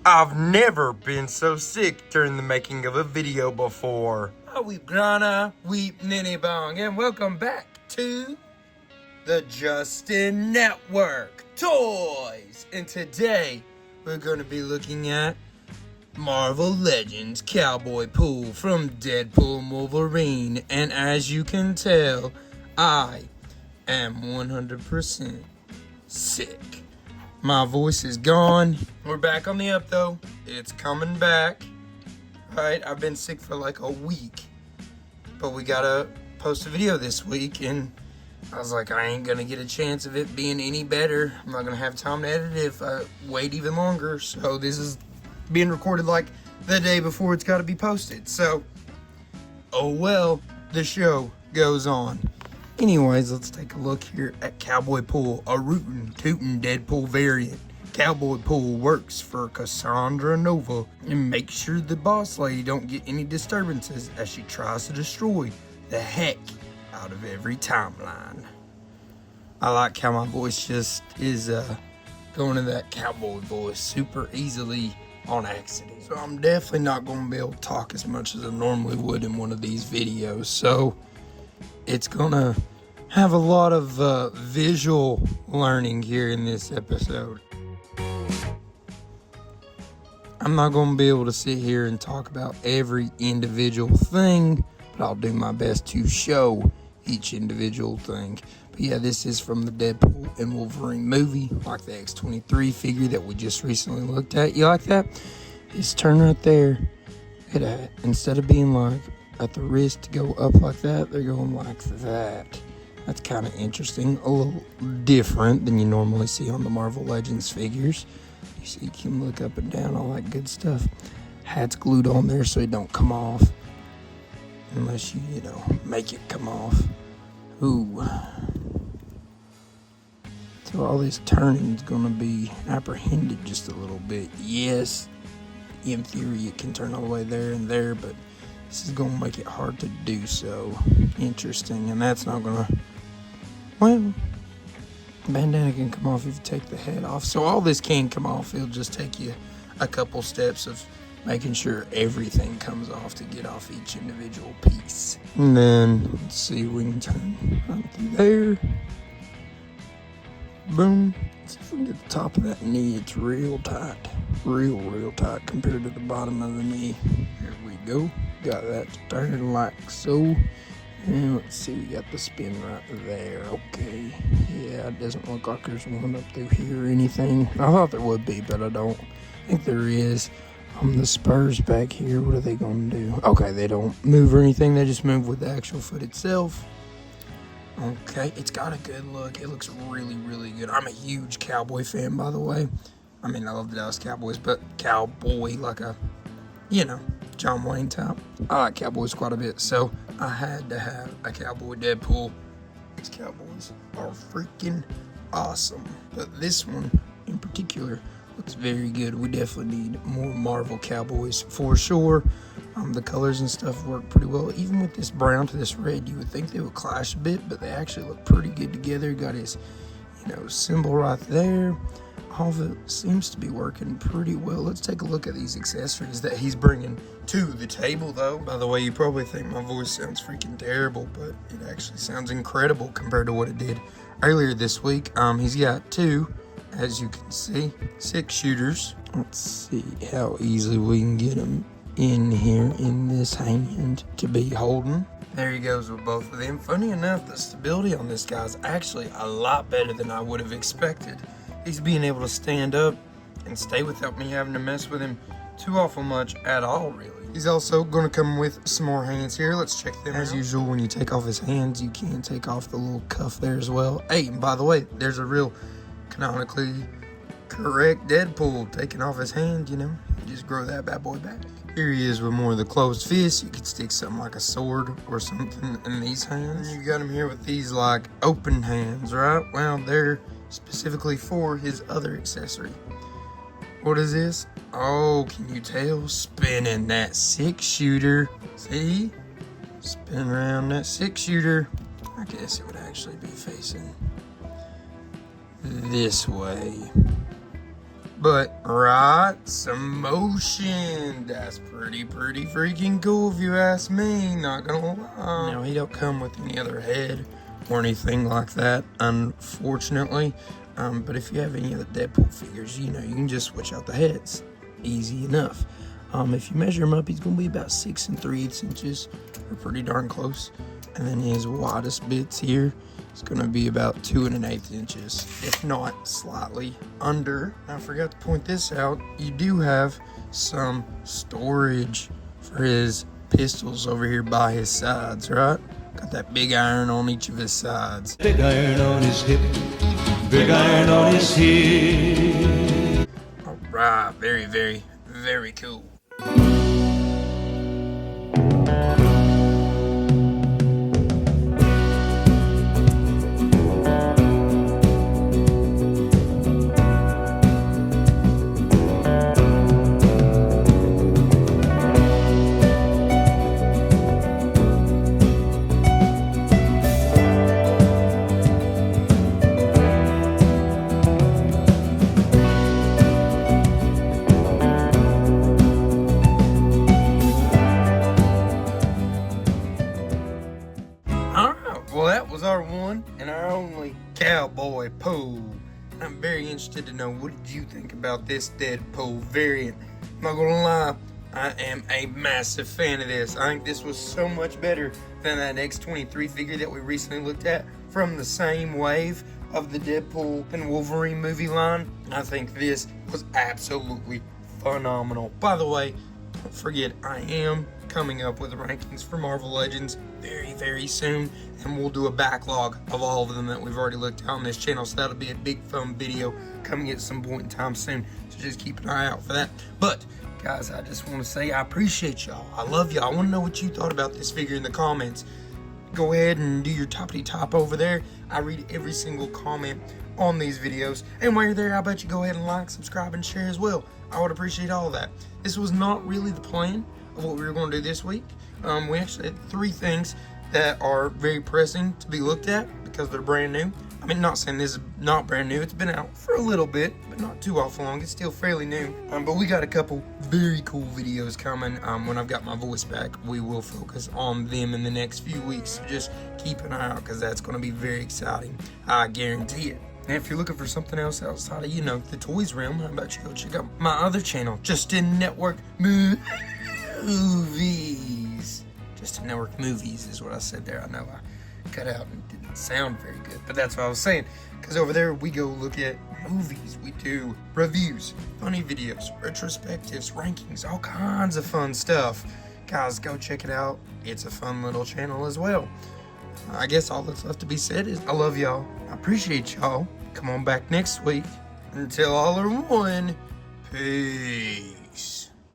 I've never been so sick during the making of a video before. Weep Grana, Weep Ninny Bong, and welcome back to the Justin Network Toys. And today, we're going to be looking at Marvel Legends Cowboypool from Deadpool Wolverine. And as you can tell, I am 100% sick. My voice is gone. We're back on the up though. It's coming back. Alright, I've been sick for like a week. But we gotta post a video this week, and I was like, I ain't gonna get a chance of it being any better. I'm not gonna have time to edit it if I wait even longer. So this is being recorded like the day before it's gotta be posted. So, oh well, the show goes on. Anyways, let's take a look here at Cowboypool, a rootin' tootin' Deadpool variant. Cowboypool works for Cassandra Nova and makes sure the boss lady don't get any disturbances as she tries to destroy the heck out of every timeline. I like how my voice just is going to that cowboy voice super easily on accident. So I'm definitely not going to be able to talk as much as I normally would in one of these videos. So it's gonna have a lot of visual learning here in this episode. I'm not gonna be able to sit here and talk about every individual thing, but I'll do my best to show each individual thing. But yeah, this is from the Deadpool and Wolverine movie, like the X-23 figure that we just recently looked at. You like that? It's turned right there. Instead of being like at the wrist to go up like that, they're going like that. That's kind of interesting, a little different than you normally see on the Marvel Legends figures. You see, you can look up and down, all that good stuff. Hat's glued on there so it don't come off, unless you make it come off. Ooh. So all this turning is going to be apprehended just a little bit. Yes, in theory it can turn all the way there and there, but this is going to make it hard to do so. Interesting. And that's not going to... Well, bandana can come off if you take the head off. So all this can come off. It'll just take you a couple steps of making sure everything comes off to get off each individual piece. And then, let's see if we can turn right through there. Boom. Let's see if we can get the top of that knee. It's real tight. Real tight compared to the bottom of the knee. There we go. Got that turning like so. And let's see, we got the spin right there. Okay. Yeah, it doesn't look like there's one up through here or anything. I thought there would be, but I don't think there is. The spurs back here, what are they going to do? Okay, they don't move or anything. They just move with the actual foot itself. Okay, it's got a good look. It looks really good. I'm a huge Cowboy fan, by the way. I mean, I love the Dallas Cowboys, but Cowboy, like a, John Wayne type. I like Cowboys quite a bit, so I had to have a Cowboy Deadpool. These Cowboys are freaking awesome. But this one in particular looks very good. We definitely need more Marvel Cowboys for sure. The colors and stuff work pretty well. Even with this brown to this red, you would think they would clash a bit, but they actually look pretty good together. Got his, symbol right there. All of it seems to be working pretty well. Let's take a look at these accessories that he's bringing to the table, though. By the way, you probably think my voice sounds freaking terrible, but it actually sounds incredible compared to what it did earlier this week. He's got two, as you can see, 6 shooters. Let's see how easily we can get them in here in this hand to be holding. There he goes with both of them. Funny enough, the stability on this guy is actually a lot better than I would have expected. He's being able to stand up and stay without me having to mess with him too awful much at all, really. He's also going to come with some more hands here. Let's check them out. As usual, when you take off his hands, you can take off the little cuff there as well. Hey, and by the way, there's a real canonically correct Deadpool taking off his hand, Just grow that bad boy back. Here he is with more of the closed fists. You could stick something like a sword or something in these hands. And you got him here with these like open hands, right? Well, they're specifically for his other accessory. What is this? Oh, can you tell? Spinning that 6-shooter. See? Spin around that 6-shooter. I guess it would actually be facing this way. But right, some motion. That's pretty freaking cool if you ask me, not gonna lie. Now, he don't come with any other head or anything like that, unfortunately. But if you have any of the Deadpool figures, you know, you can just switch out the heads. Easy enough. If you measure him up, he's gonna be about 6 3/8 inches, or pretty darn close. And then his widest bits here is gonna be about 2 1/8 inches, if not slightly under. I forgot to point this out. You do have some storage for his pistols over here by his sides, right? Got that big iron on each of his sides. Big iron on his hip, big iron on his hip. All right, very cool. Well, that was our one and our only Cowboypool. I'm very interested to know, what did you think about this Deadpool variant? I'm not gonna lie, I am a massive fan of this. I think this was so much better than that X-23 figure that we recently looked at from the same wave of the Deadpool and Wolverine movie line. I think this was absolutely phenomenal. By the way, don't forget, I am coming up with rankings for Marvel Legends very soon, and we'll do a backlog of all of them that we've already looked at on this channel, so that'll be a big fun video coming at some point in time soon, so just keep an eye out for that. But guys, I just want to say I appreciate y'all. I love y'all. I want to know what you thought about this figure in the comments. Go ahead and do your toppity top over there. I read every single comment on these videos, and while you're there, I bet you go ahead and like, subscribe, and share as well. I would appreciate all of that. This was not really the plan of what we were going to do this week. We actually had 3 things that are very pressing to be looked at because they're brand new. I mean, not saying this is not brand new. It's been out for a little bit, but not too awful long. It's still fairly new. But we got a couple very cool videos coming. When I've got my voice back, we will focus on them in the next few weeks. So just keep an eye out, because that's going to be very exciting. I guarantee it. And if you're looking for something else outside of, you know, the toys realm, how about you go check out my other channel, Justin Network Movies. Justin Network Movies is what I said there. I know I cut out and didn't sound very good, but that's what I was saying. Because over there, we go look at movies. We do reviews, funny videos, retrospectives, rankings, all kinds of fun stuff. Guys, go check it out. It's a fun little channel as well. I guess all that's left to be said is I love y'all. I appreciate y'all. Come on back next week. Until all are one, peace.